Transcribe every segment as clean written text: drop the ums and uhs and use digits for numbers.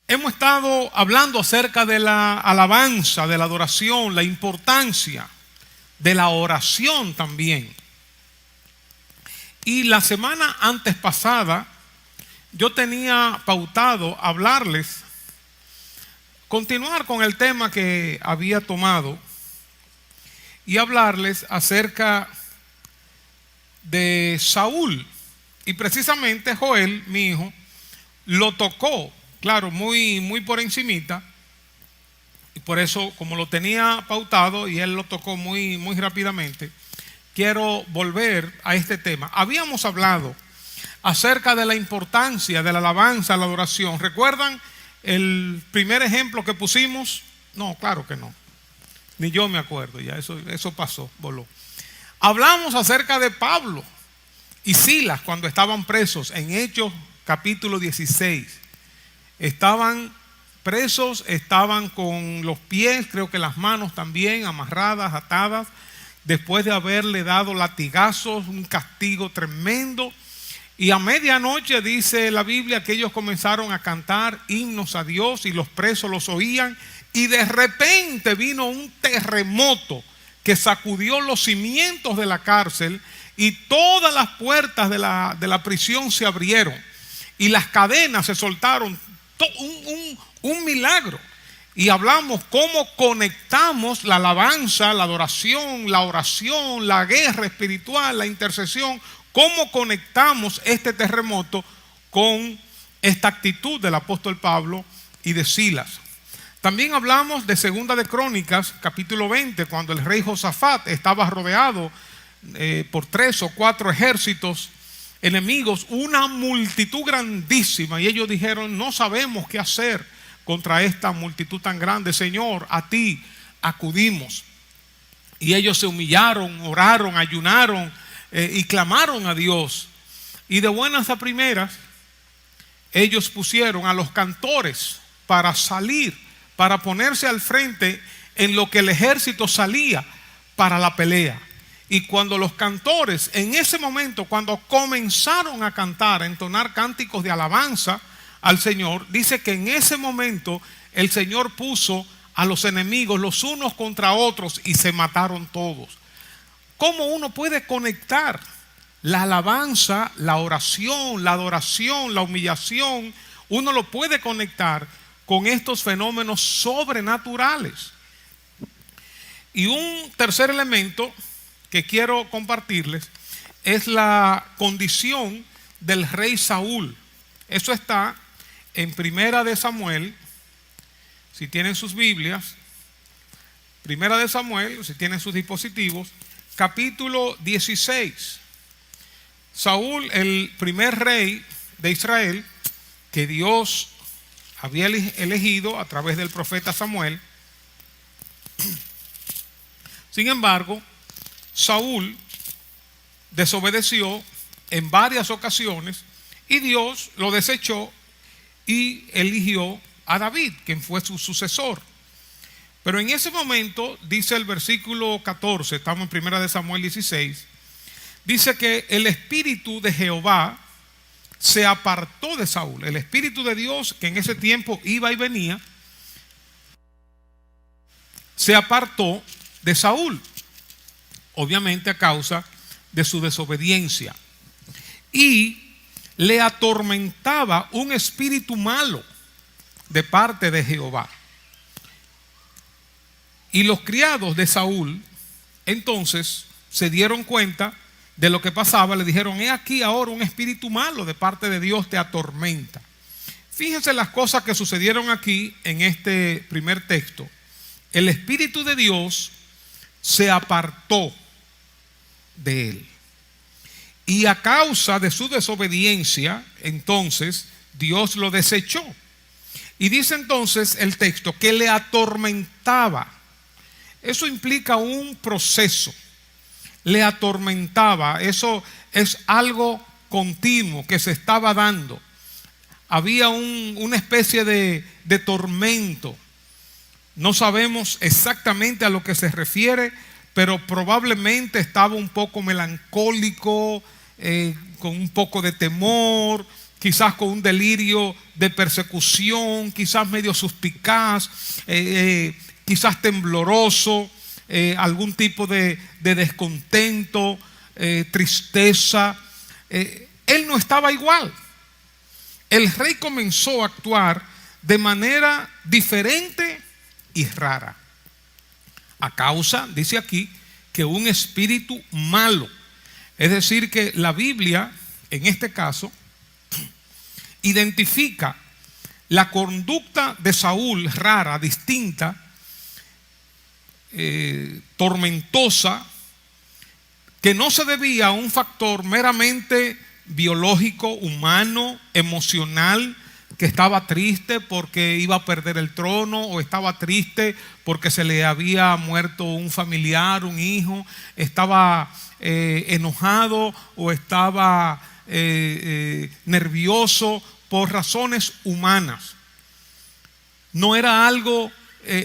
Hemos estado hablando acerca de la alabanza, de la adoración, la importancia de la oración también. Y la semana antes pasada yo tenía pautado hablarles, continuar con el tema que había tomado y hablarles acerca de Saúl. Y precisamente Joel, mi hijo, lo tocó, claro, muy por encimita. Y por eso, como lo tenía pautado y él lo tocó muy rápidamente, quiero volver a este tema. Habíamos hablado acerca de la importancia de la alabanza, la adoración. ¿Recuerdan el primer ejemplo que pusimos? No, claro que no. Ni yo me acuerdo, ya eso pasó, voló. Hablamos acerca de Pablo y Silas cuando estaban presos en Hechos capítulo 16. Estaban presos, estaban con los pies, creo que las manos también amarradas, atadas, después de haberle dado latigazos, un castigo tremendo. Y a medianoche dice la Biblia que ellos comenzaron a cantar himnos a Dios y los presos los oían, y de repente vino un terremoto que sacudió los cimientos de la cárcel y todas las puertas de la prisión se abrieron y las cadenas se soltaron. Un milagro. Y hablamos cómo conectamos la alabanza, la adoración, la oración, la guerra espiritual, la intercesión, cómo conectamos este terremoto con esta actitud del apóstol Pablo y de Silas. También hablamos de Segunda de Crónicas, capítulo 20, cuando el rey Josafat estaba rodeado por 3 o 4 ejércitos enemigos, una multitud grandísima, y ellos dijeron: no sabemos qué hacer contra esta multitud tan grande, Señor, a ti acudimos. Y ellos se humillaron, oraron, ayunaron y clamaron a Dios. Y de buenas a primeras ellos pusieron a los cantores para salir, para ponerse al frente en lo que el ejército salía para la pelea. Y cuando los cantores, en ese momento, cuando comenzaron a cantar, a entonar cánticos de alabanza al Señor, dice que en ese momento el Señor puso a los enemigos los unos contra otros y se mataron todos. ¿Cómo uno puede conectar la alabanza, la oración, la adoración, la humillación? Uno lo puede conectar con estos fenómenos sobrenaturales. Y un tercer elemento que quiero compartirles es la condición del rey Saúl. Eso está en Primera de Samuel, si tienen sus Biblias, Primera de Samuel, si tienen sus dispositivos, capítulo 16. Saúl, el primer rey de Israel que Dios había elegido a través del profeta Samuel. Sin embargo, Saúl desobedeció en varias ocasiones y Dios lo desechó y eligió a David, quien fue su sucesor. Pero en ese momento, dice el versículo 14, estamos en 1 de Samuel 16, dice que el espíritu de Jehová se apartó de Saúl. El espíritu de Dios, que en ese tiempo iba y venía, se apartó de Saúl, obviamente a causa de su desobediencia, y le atormentaba un espíritu malo de parte de Jehová. Y los criados de Saúl entonces se dieron cuenta de lo que pasaba, le dijeron: he aquí ahora un espíritu malo de parte de Dios te atormenta. Fíjense las cosas que sucedieron aquí en este primer texto. El espíritu de Dios se apartó de él, y a causa de su desobediencia entonces Dios lo desechó. Y dice entonces el texto que le atormentaba. Eso implica un proceso. Le atormentaba, eso es algo continuo que se estaba dando. Había una especie de tormento. No sabemos exactamente a lo que se refiere, pero probablemente estaba un poco melancólico, con un poco de temor, quizás con un delirio de persecución, quizás medio suspicaz, quizás tembloroso, algún tipo de descontento, tristeza. Él no estaba igual. El rey comenzó a actuar de manera diferente y rara, a causa, dice aquí, que un espíritu malo. Es decir, que la Biblia, en este caso, identifica la conducta de Saúl rara, distinta, tormentosa, que no se debía a un factor meramente biológico, humano, emocional, que estaba triste porque iba a perder el trono, o estaba triste porque se le había muerto un familiar, un hijo, estaba enojado o estaba nervioso por razones humanas. No era algo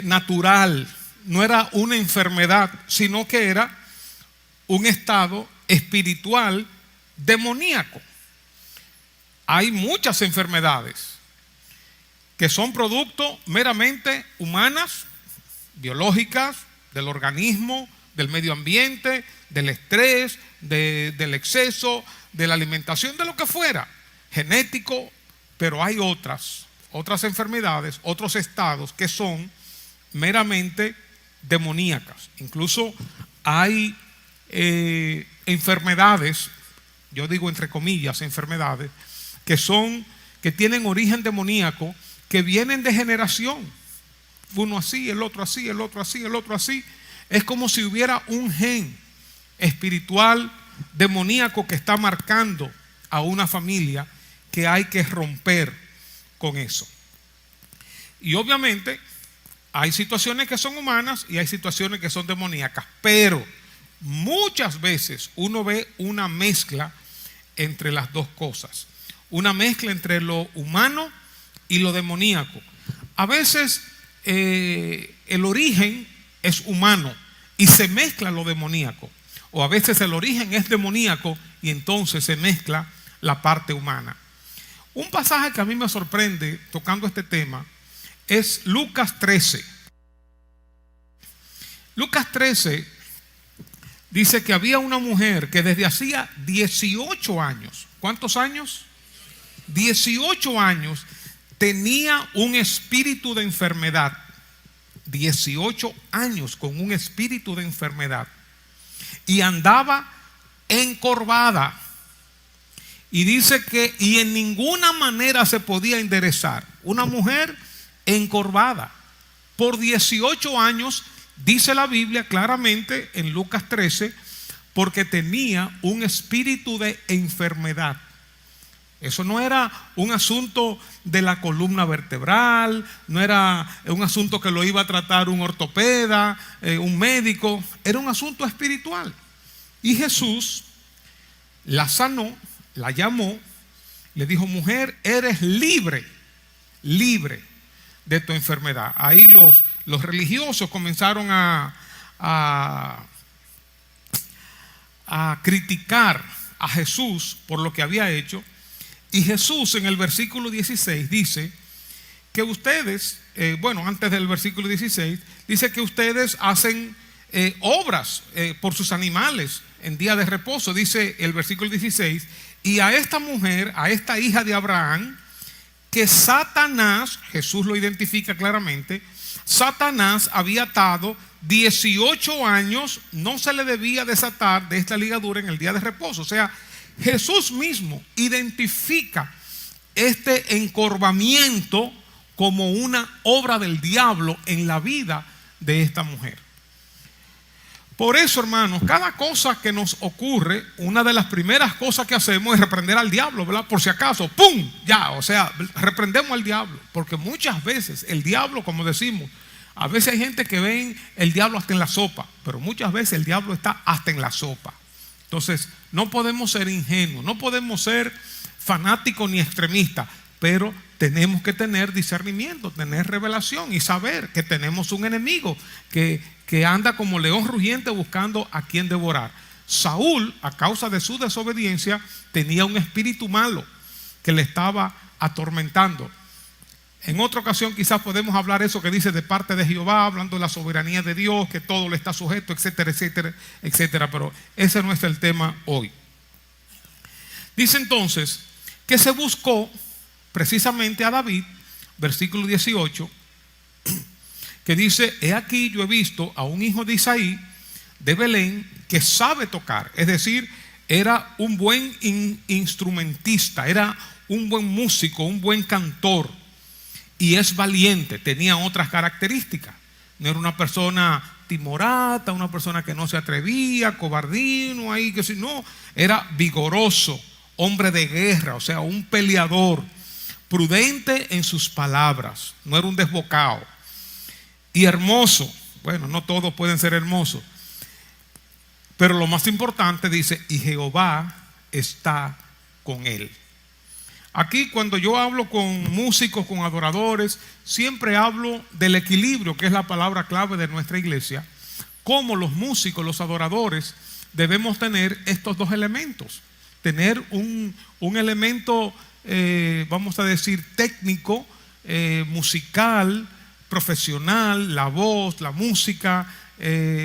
natural, no era una enfermedad, sino que era un estado espiritual demoníaco. Hay muchas enfermedades que son producto meramente humanas, biológicas, del organismo, del medio ambiente, del estrés, del exceso, de la alimentación, de lo que fuera, genético, pero hay otras enfermedades, otros estados que son meramente demoníacas. Incluso hay enfermedades, yo digo entre comillas enfermedades, que tienen origen demoníaco, que vienen de generación. Uno así, el otro así, el otro así, el otro así. Es como si hubiera un gen espiritual demoníaco que está marcando a una familia, que hay que romper con eso. Y obviamente hay situaciones que son humanas y hay situaciones que son demoníacas, pero muchas veces uno ve una mezcla entre las dos cosas, una mezcla entre lo humano y lo demoníaco. A veces el origen es humano y se mezcla lo demoníaco, o a veces el origen es demoníaco y entonces se mezcla la parte humana. Un pasaje que a mí me sorprende tocando este tema es Lucas 13. Lucas 13 dice que había una mujer que desde hacía 18 años, ¿cuántos años? 18 años tenía un espíritu de enfermedad. 18 años con un espíritu de enfermedad. Y andaba encorvada. Y dice que en ninguna manera se podía enderezar. Una mujer encorvada. Por 18 años, dice la Biblia claramente en Lucas 13, porque tenía un espíritu de enfermedad. Eso no era un asunto de la columna vertebral, no era un asunto que lo iba a tratar un ortopeda, un médico, era un asunto espiritual. Y Jesús la sanó, la llamó, le dijo: mujer, eres libre de tu enfermedad. Ahí los religiosos comenzaron a criticar a Jesús por lo que había hecho. Y Jesús en el versículo 16 dice que ustedes, antes del versículo 16, dice que ustedes hacen obras por sus animales en día de reposo. Dice el versículo 16: y a esta mujer, a esta hija de Abraham, que Satanás, Jesús lo identifica claramente, Satanás había atado 18 años, no se le debía desatar de esta ligadura en el día de reposo. O sea, Jesús mismo identifica este encorvamiento como una obra del diablo en la vida de esta mujer. Por eso, hermanos, cada cosa que nos ocurre, una de las primeras cosas que hacemos es reprender al diablo, ¿verdad? Por si acaso, ¡pum! Ya, o sea, reprendemos al diablo. Porque muchas veces el diablo, como decimos, a veces hay gente que ven el diablo hasta en la sopa, pero muchas veces el diablo está hasta en la sopa. Entonces, no podemos ser ingenuos, no podemos ser fanáticos ni extremistas, pero tenemos que tener discernimiento, tener revelación y saber que tenemos un enemigo que anda como león rugiente buscando a quien devorar. Saúl, a causa de su desobediencia, tenía un espíritu malo que que le estaba atormentando. En otra ocasión quizás podemos hablar eso que dice de parte de Jehová, hablando de la soberanía de Dios, que todo le está sujeto, etcétera, etcétera, etcétera. Pero ese no es el tema hoy. Dice entonces que se buscó precisamente a David, versículo 18, que dice: he aquí yo he visto a un hijo de Isaí de Belén que sabe tocar. Es decir, era un buen instrumentista, era un buen músico, un buen cantor. Y es valiente, tenía otras características. No era una persona timorata, una persona que no se atrevía, cobardino, ahí que si no, era vigoroso, hombre de guerra, o sea, un peleador, prudente en sus palabras, no era un desbocado. Y hermoso, bueno, no todos pueden ser hermosos, pero lo más importante dice: y Jehová está con él. Aquí cuando yo hablo con músicos, con adoradores, siempre hablo del equilibrio, que es la palabra clave de nuestra iglesia. Como los músicos, los adoradores, debemos tener estos dos elementos. Tener un elemento, vamos a decir, técnico, musical, profesional, la voz, la música,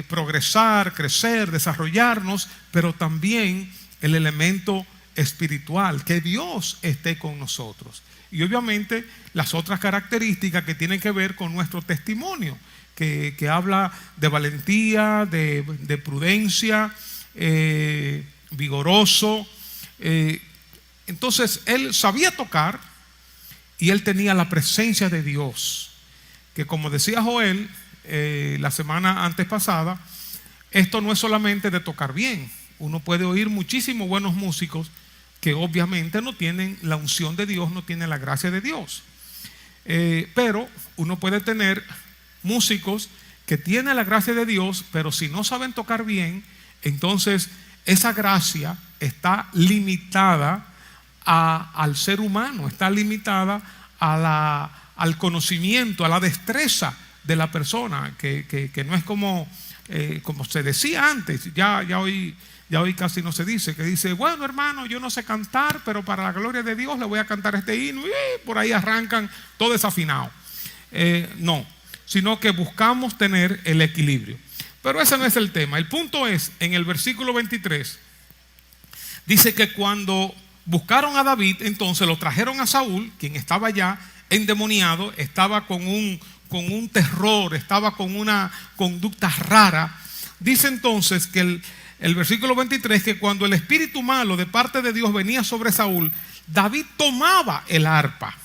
progresar, crecer, desarrollarnos, pero también el elemento espiritual, que Dios esté con nosotros. Y obviamente las otras características que tienen que ver con nuestro testimonio, que habla de valentía, de prudencia, vigoroso. Entonces él sabía tocar y él tenía la presencia de Dios, que como decía Joel la semana antes pasada, esto no es solamente de tocar bien. Uno puede oír muchísimos buenos músicos que obviamente no tienen la unción de Dios, no tienen la gracia de Dios. Pero uno puede tener músicos que tienen la gracia de Dios, pero si no saben tocar bien, entonces esa gracia está limitada al ser humano, está limitada al conocimiento, a la destreza de la persona, que no es como se decía antes. Ya hoy casi no se dice, que dice: bueno, hermano, yo no sé cantar, pero para la gloria de Dios le voy a cantar este himno, y por ahí arrancan todo desafinado. No, sino que buscamos tener el equilibrio. Pero ese no es el tema. El punto es, en el versículo 23, dice que cuando buscaron a David, entonces lo trajeron a Saúl, quien estaba ya endemoniado, estaba con un terror, estaba con una conducta rara. Dice entonces que el versículo 23, que cuando el espíritu malo de parte de Dios venía sobre Saúl, David tomaba el arpa.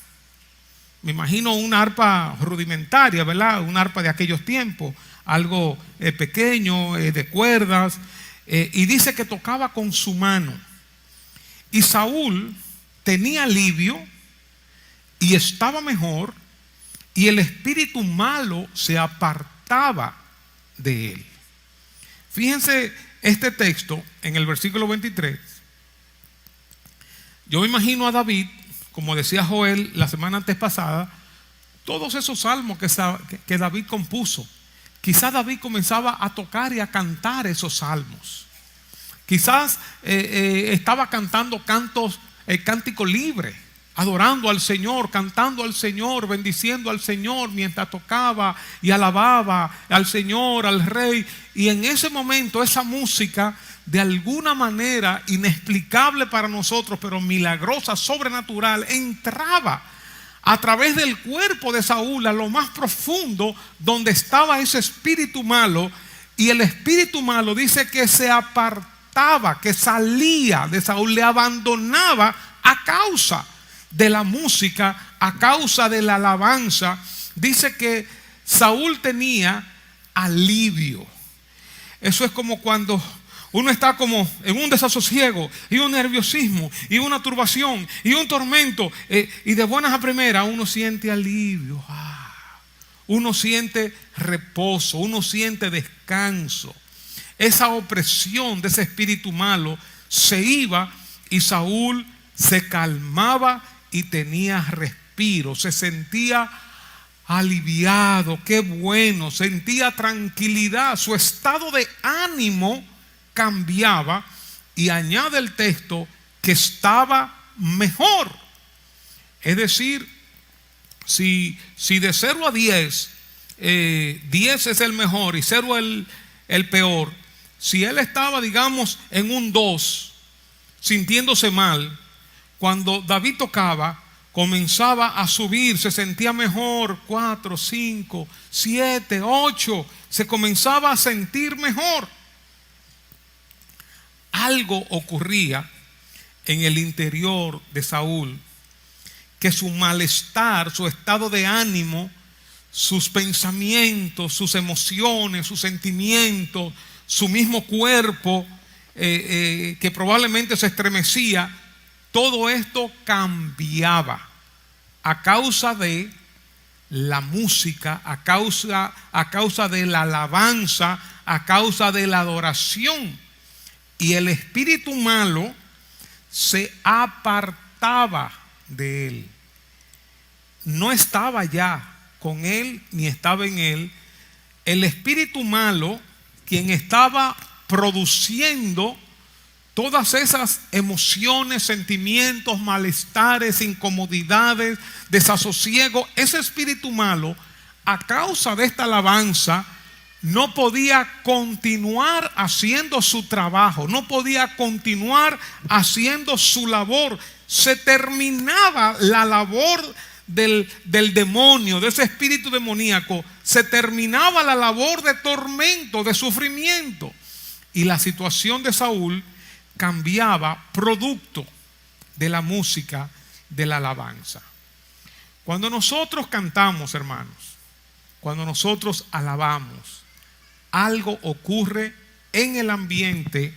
Me imagino una arpa rudimentaria, ¿verdad? Una arpa de aquellos tiempos, algo pequeño, de cuerdas, y dice que tocaba con su mano. Y Saúl tenía alivio y estaba mejor, y el espíritu malo se apartaba de él. Fíjense este texto en el versículo 23. Yo me imagino a David, como decía Joel la semana antes pasada, todos esos salmos que David compuso. Quizás David comenzaba a tocar y a cantar esos salmos. Quizás estaba cantando cántico libre, adorando al Señor, cantando al Señor, bendiciendo al Señor mientras tocaba y alababa al Señor, al Rey. Y en ese momento esa música, de alguna manera inexplicable para nosotros, pero milagrosa, sobrenatural, entraba a través del cuerpo de Saúl a lo más profundo donde estaba ese espíritu malo. Y el espíritu malo dice que se apartaba, que salía de Saúl, le abandonaba a causa de la música, a causa de la alabanza. Dice que Saúl tenía alivio. Eso es como cuando uno está como en un desasosiego y un nerviosismo y una turbación y un tormento, y de buenas a primeras uno siente alivio, uno siente reposo, uno siente descanso. Esa opresión de ese espíritu malo se iba y Saúl se calmaba y tenía respiro, se sentía aliviado. Qué bueno, sentía tranquilidad, su estado de ánimo cambiaba, y añade el texto que estaba mejor. Es decir, si de 0 a 10, 10 es el mejor y 0 el peor, si él estaba, digamos, en un 2, sintiéndose mal, cuando David tocaba, comenzaba a subir, se sentía mejor, 4, 5, 7, 8, se comenzaba a sentir mejor. Algo ocurría en el interior de Saúl, que su malestar, su estado de ánimo, sus pensamientos, sus emociones, sus sentimientos, su mismo cuerpo, que probablemente se estremecía, todo esto cambiaba a causa de la música, a causa de la alabanza, a causa de la adoración. Y el espíritu malo se apartaba de él. No estaba ya con él ni estaba en él. El espíritu malo, quien estaba produciendo todas esas emociones, sentimientos, malestares, incomodidades, desasosiego, ese espíritu malo, a causa de esta alabanza, no podía continuar haciendo su trabajo, no podía continuar haciendo su labor. Se terminaba la labor del demonio, de ese espíritu demoníaco, se terminaba la labor de tormento, de sufrimiento. Y la situación de Saúl cambiaba producto de la música, de la alabanza. Cuando nosotros cantamos, hermanos, cuando nosotros alabamos, algo ocurre en el ambiente,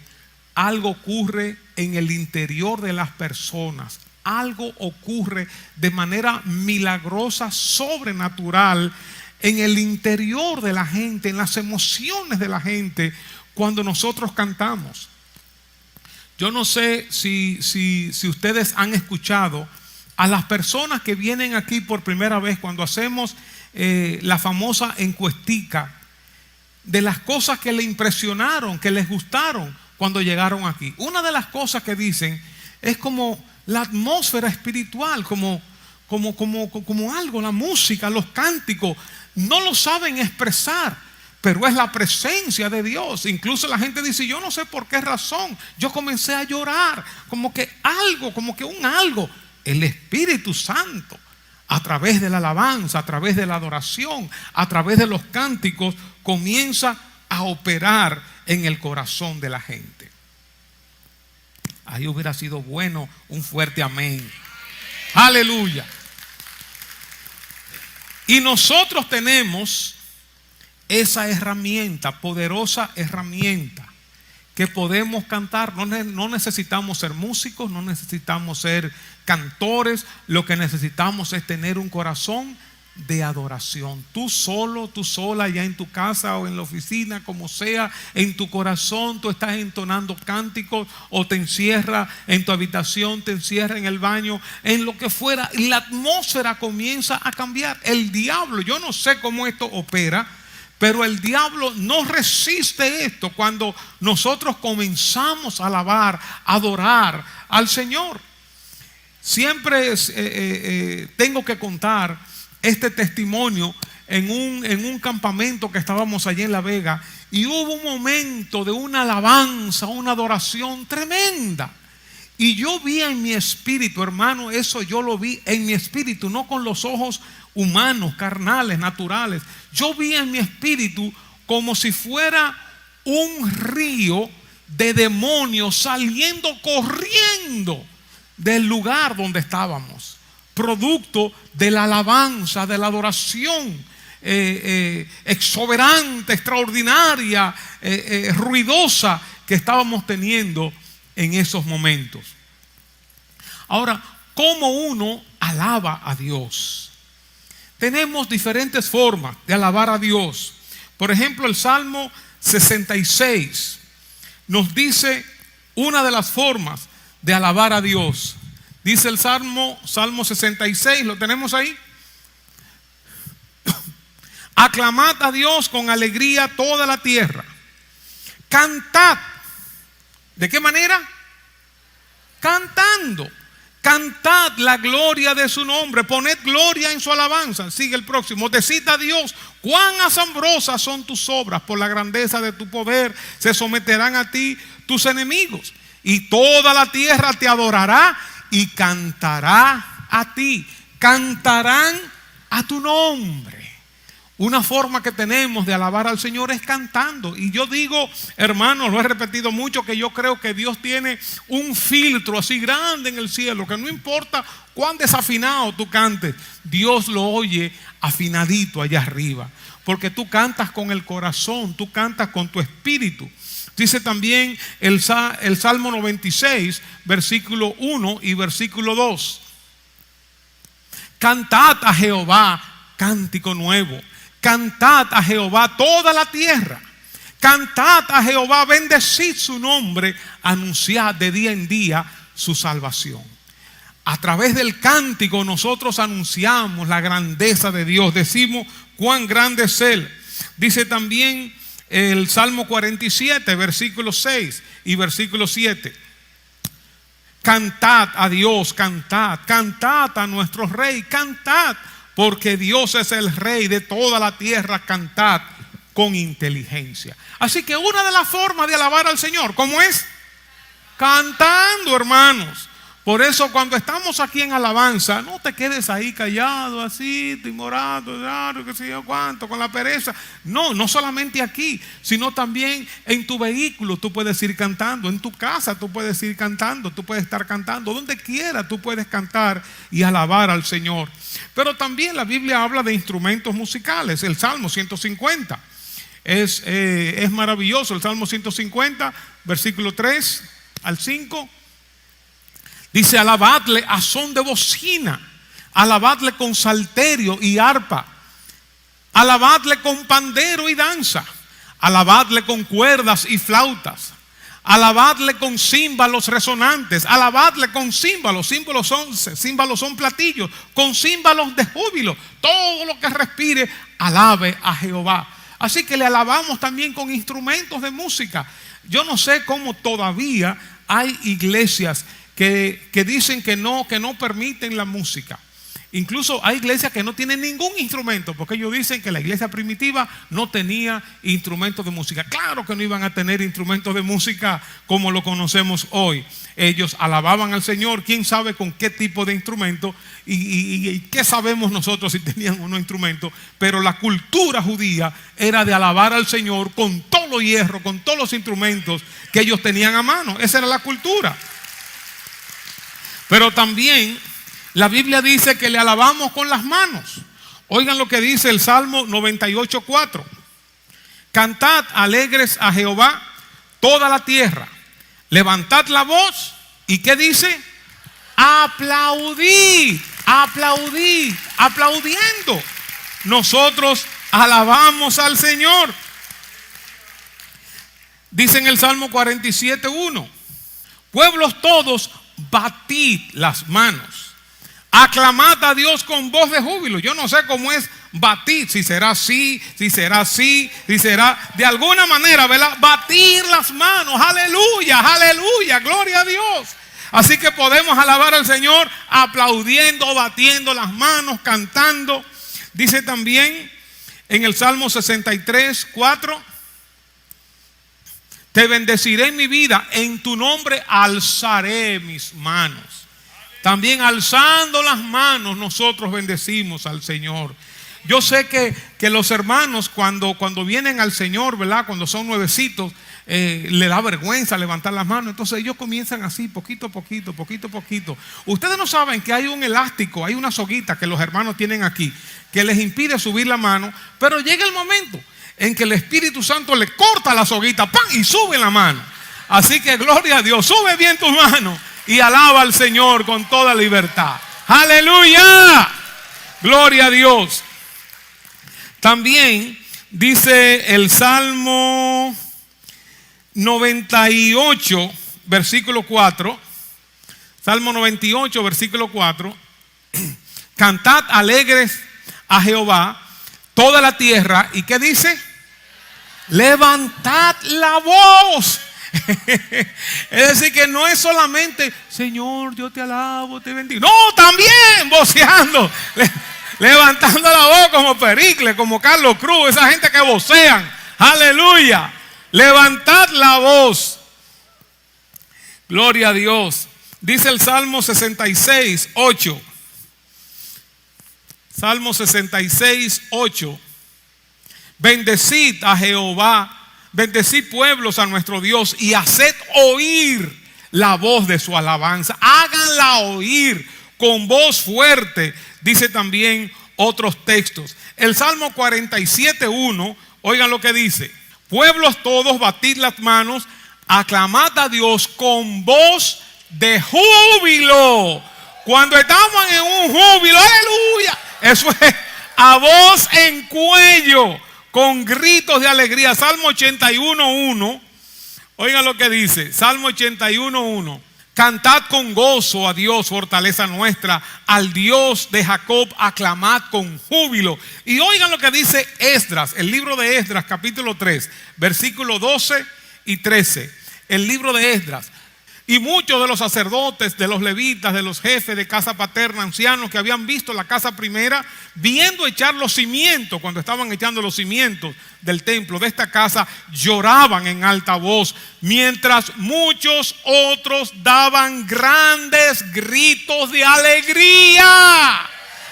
algo ocurre en el interior de las personas, algo ocurre de manera milagrosa, sobrenatural, en el interior de la gente, en las emociones de la gente, cuando nosotros cantamos. Yo no sé si ustedes han escuchado a las personas que vienen aquí por primera vez, cuando hacemos la famosa encuestica de las cosas que le impresionaron, que les gustaron cuando llegaron aquí. Una de las cosas que dicen es como la atmósfera espiritual, como algo, la música, los cánticos, no lo saben expresar, pero es la presencia de Dios. Incluso la gente dice, yo no sé por qué razón, yo comencé a llorar, como que un algo, el Espíritu Santo, a través de la alabanza, a través de la adoración, a través de los cánticos, comienza a operar en el corazón de la gente. Ahí hubiera sido bueno un fuerte amén. Aleluya. Y nosotros tenemos esa herramienta, poderosa herramienta, que podemos cantar. No necesitamos ser músicos, no necesitamos ser cantores. Lo que necesitamos es tener un corazón de adoración. Tú solo, tú sola, ya en tu casa o en la oficina, como sea, en tu corazón tú estás entonando cánticos, o te encierra en tu habitación, te encierra en el baño, en lo que fuera, y la atmósfera comienza a cambiar. El diablo, yo no sé cómo esto opera, pero el diablo no resiste esto cuando nosotros comenzamos a alabar, a adorar al Señor. Siempre tengo que contar este testimonio en un campamento que estábamos allí en La Vega, y hubo un momento de una alabanza, una adoración tremenda. Y yo vi en mi espíritu, hermano, eso yo lo vi en mi espíritu, no con los ojos humanos, carnales, naturales. Yo vi en mi espíritu como si fuera un río de demonios saliendo corriendo del lugar donde estábamos, producto de la alabanza, de la adoración exuberante, extraordinaria, ruidosa que estábamos teniendo en esos momentos. Ahora, ¿cómo uno alaba a Dios? Tenemos diferentes formas de alabar a Dios. Por ejemplo, el Salmo 66 nos dice una de las formas de alabar a Dios. Dice el Salmo 66, ¿lo tenemos ahí? Aclamad a Dios con alegría toda la tierra. Cantad. ¿De qué manera? Cantando. Cantad la gloria de su nombre, poned gloria en su alabanza. Sigue el próximo. Decid a Dios, cuán asombrosas son tus obras, por la grandeza de tu poder se someterán a ti tus enemigos. Y toda la tierra te adorará y cantará a ti. Cantarán a tu nombre. Una forma que tenemos de alabar al Señor es cantando. Y yo digo, hermanos, lo he repetido mucho, que yo creo que Dios tiene un filtro así grande en el cielo, que no importa cuán desafinado tú cantes, Dios lo oye afinadito allá arriba, porque tú cantas con el corazón, tú cantas con tu espíritu. Dice también el Salmo 96, versículo 1 y versículo 2. Cantad a Jehová cántico nuevo. Cantad a Jehová toda la tierra. Cantad a Jehová, bendecid su nombre, anunciad de día en día su salvación. A través del cántico nosotros anunciamos la grandeza de Dios. Decimos cuán grande es Él. Dice también el Salmo 47, versículo 6 y versículo 7. Cantad a Dios, cantad, cantad a nuestro Rey, cantad. Porque Dios es el Rey de toda la tierra, cantad con inteligencia. Así que una de las formas de alabar al Señor, ¿cómo es? Cantando, hermanos. Por eso cuando estamos aquí en alabanza, no te quedes ahí callado, así, timorado, claro, qué sé yo cuánto, con la pereza. No, no solamente aquí, sino también en tu vehículo tú puedes ir cantando, en tu casa tú puedes ir cantando, tú puedes estar cantando, donde quiera tú puedes cantar y alabar al Señor. Pero también la Biblia habla de instrumentos musicales. El Salmo 150 es maravilloso. El Salmo 150, versículo 3 al 5. Dice, alabadle a son de bocina, alabadle con salterio y arpa, alabadle con pandero y danza, alabadle con cuerdas y flautas, alabadle con címbalos resonantes, alabadle con címbalos. Címbalos son platillos, con címbalos de júbilo. Todo lo que respire, alabe a Jehová. Así que le alabamos también con instrumentos de música. Yo no sé cómo todavía hay iglesias que dicen que no permiten la música. Incluso hay iglesias que no tienen ningún instrumento, porque ellos dicen que la iglesia primitiva no tenía instrumentos de música. Claro que no iban a tener instrumentos de música como lo conocemos hoy. Ellos alababan al Señor, quién sabe con qué tipo de instrumento y qué sabemos nosotros si tenían unos instrumentos. Pero la cultura judía era de alabar al Señor con todo lo hierro, con todos los instrumentos que ellos tenían a mano. Esa era la cultura. Pero también la Biblia dice que le alabamos con las manos. Oigan lo que dice el Salmo 98:4. Cantad alegres a Jehová toda la tierra. Levantad la voz. ¿Y qué dice? Aplaudid, aplaudid, aplaudiendo. Nosotros alabamos al Señor. Dice en el Salmo 47:1. Pueblos todos, batid las manos. Aclamad a Dios con voz de júbilo. Yo no sé cómo es batir, si será así, si será así, si será de alguna manera, ¿verdad? Batir las manos, aleluya, aleluya, gloria a Dios. Así que podemos alabar al Señor aplaudiendo, batiendo las manos, cantando. Dice también en el Salmo 63:4. Te bendeciré en mi vida, en tu nombre alzaré mis manos. También alzando las manos nosotros bendecimos al Señor. Yo sé que los hermanos cuando vienen al Señor, ¿verdad? Cuando son nuevecitos, le da vergüenza levantar las manos. Entonces ellos comienzan así, poquito a poquito, poquito a poquito. Ustedes no saben que hay un elástico, hay una soguita que los hermanos tienen aquí, que les impide subir la mano, pero llega el momento en que el Espíritu Santo le corta la soguita, ¡pam!, y sube la mano. Así que gloria a Dios, sube bien tus manos y alaba al Señor con toda libertad. ¡Aleluya! Gloria a Dios. También dice el Salmo 98, versículo 4. Salmo 98, versículo 4. Cantad alegres a Jehová toda la tierra. ¿Y qué dice? Levantad la voz Es decir, que no es solamente, Señor, yo te alabo, te bendigo. No, también voceando, levantando la voz como Pericles, como Carlos Cruz, esa gente que vocean. Aleluya. Levantad la voz. Gloria a Dios. Dice el Salmo 66, 8. Salmo 66, 8. Bendecid a Jehová, bendecid pueblos a nuestro Dios y haced oír la voz de su alabanza. Háganla oír con voz fuerte. Dice también otros textos. El Salmo 47, 1, oigan lo que dice. Pueblos todos, batid las manos, aclamad a Dios con voz de júbilo. Cuando estamos en un júbilo, aleluya. Eso es a voz en cuello, con gritos de alegría. Salmo 81, 1. Oigan lo que dice. Salmo 81, 1. Cantad con gozo a Dios, fortaleza nuestra. Al Dios de Jacob aclamad con júbilo. Y oigan lo que dice Esdras, el libro de Esdras, capítulo 3, versículos 12 y 13. El libro de Esdras. Y muchos de los sacerdotes, de los levitas, de los jefes de casa paterna, ancianos que habían visto la casa primera, viendo echar los cimientos, cuando estaban echando los cimientos del templo de esta casa, lloraban en alta voz, mientras muchos otros daban grandes gritos de alegría.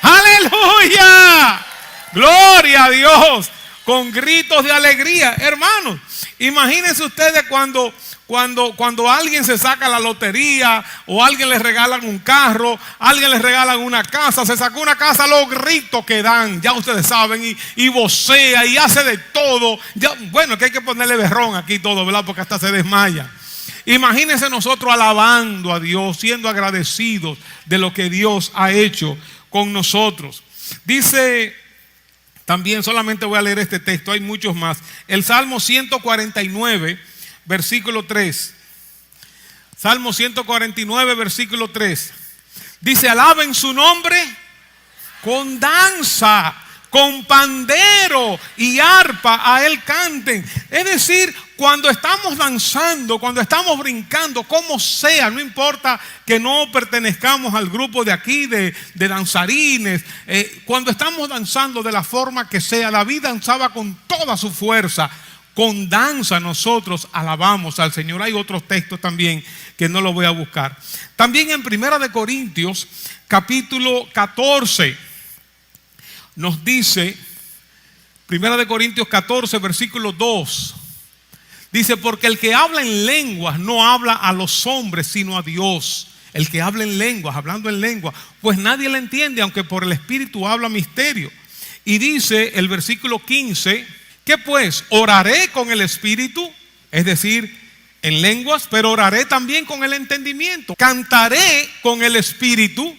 ¡Aleluya! ¡Gloria a Dios! Con gritos de alegría. Hermanos, imagínense ustedes cuando alguien se saca la lotería, o a alguien le regalan un carro, a alguien le regalan una casa, se sacó una casa, los gritos que dan, ya ustedes saben, y vocea y hace de todo. Ya, bueno, que hay que ponerle berrón aquí todo, ¿verdad? Porque hasta se desmaya. Imagínense nosotros alabando a Dios, siendo agradecidos de lo que Dios ha hecho con nosotros. Dice también, solamente voy a leer este texto, hay muchos más. El Salmo 149, versículo 3. Salmo 149, versículo 3. Dice, alaben su nombre con danza, con pandero y arpa a él canten. Es decir, cuando estamos danzando, cuando estamos brincando, como sea, no importa que no pertenezcamos al grupo de aquí de danzarines, cuando estamos danzando de la forma que sea, David danzaba con toda su fuerza. Con danza nosotros alabamos al Señor. Hay otros textos también que no los voy a buscar. También en 1 Corintios capítulo 14 nos dice, 1 Corintios 14 versículo 2, dice, porque el que habla en lenguas no habla a los hombres sino a Dios. El que habla en lenguas, hablando en lenguas, pues nadie le entiende, aunque por el Espíritu habla misterio. Y dice el versículo 15, ¿qué pues? Oraré con el Espíritu, es decir, en lenguas, pero oraré también con el entendimiento. Cantaré con el Espíritu,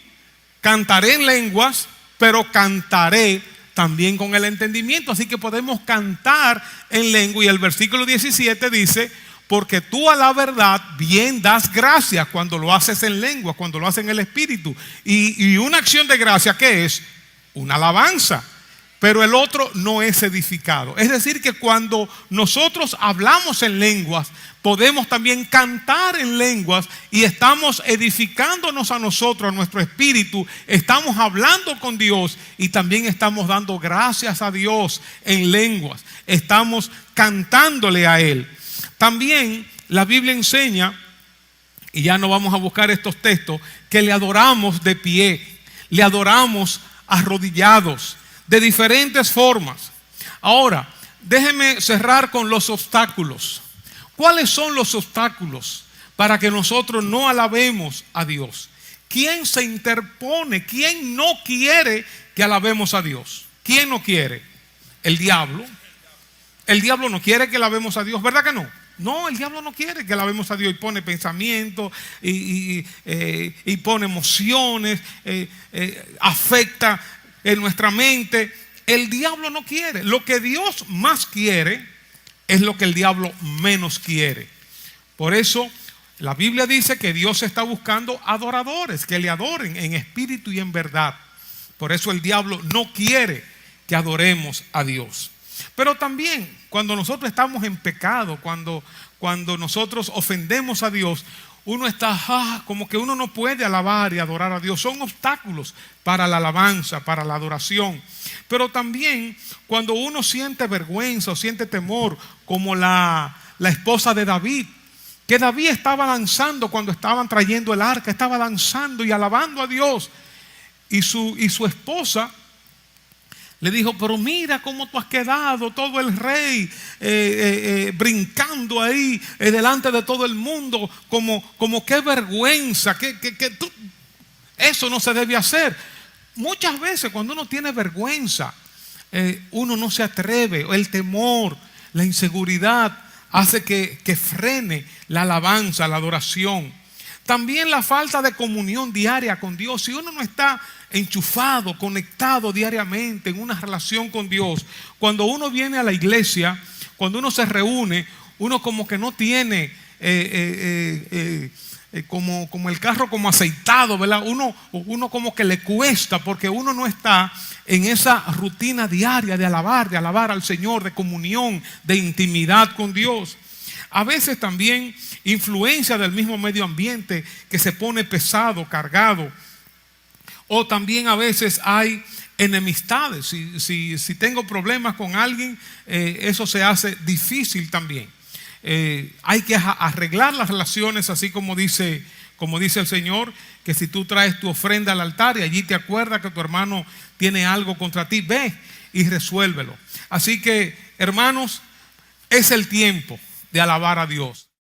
cantaré en lenguas, pero cantaré también con el entendimiento. Así que podemos cantar en lengua. Y el versículo 17 dice, porque tú a la verdad bien das gracias cuando lo haces en lengua, cuando lo haces en el Espíritu. Y una acción de gracia, ¿qué es? Una alabanza. Pero el otro no es edificado. Es decir, que cuando nosotros hablamos en lenguas, podemos también cantar en lenguas y estamos edificándonos a nosotros, a nuestro espíritu. Estamos hablando con Dios y también estamos dando gracias a Dios en lenguas. Estamos cantándole a Él. También la Biblia enseña, y ya no vamos a buscar estos textos, que le adoramos de pie, le adoramos arrodillados, de diferentes formas. Ahora, déjeme cerrar con los obstáculos. ¿Cuáles son los obstáculos para que nosotros no alabemos a Dios? ¿Quién se interpone? ¿Quién no quiere que alabemos a Dios? ¿Quién no quiere? El diablo. El diablo no quiere que alabemos a Dios, ¿verdad que no? No, el diablo no quiere que alabemos a Dios, y pone pensamientos y pone emociones, afecta en nuestra mente. El diablo no quiere. Lo que Dios más quiere es lo que el diablo menos quiere. Por eso la Biblia dice que Dios está buscando adoradores que le adoren en espíritu y en verdad. Por eso el diablo no quiere que adoremos a Dios. Pero también cuando nosotros estamos en pecado, cuando nosotros ofendemos a Dios, uno está como que uno no puede alabar y adorar a Dios. Son obstáculos para la alabanza, para la adoración. Pero también cuando uno siente vergüenza o siente temor, como la esposa de David, que David estaba danzando cuando estaban trayendo el arca, estaba danzando y alabando a Dios. Y su esposa le dijo: pero mira cómo tú has quedado, todo el rey brincando ahí delante de todo el mundo, como qué vergüenza, que tú, eso no se debe hacer. Muchas veces cuando uno tiene vergüenza, uno no se atreve, el temor, la inseguridad hace que frene la alabanza, la adoración. También la falta de comunión diaria con Dios. Si uno no está enchufado, conectado diariamente en una relación con Dios, cuando uno viene a la iglesia, cuando uno se reúne, uno como que no tiene como el carro como aceitado, ¿verdad? Uno como que le cuesta, porque uno no está en esa rutina diaria de alabar al Señor, de comunión, de intimidad con Dios. A veces también influencia del mismo medio ambiente que se pone pesado, cargado. O también a veces hay enemistades. Si tengo problemas con alguien, eso se hace difícil también. Hay que arreglar las relaciones, así como dice el Señor, que si tú traes tu ofrenda al altar y allí te acuerdas que tu hermano tiene algo contra ti, ve y resuélvelo. Así que, hermanos, es el tiempo de alabar a Dios.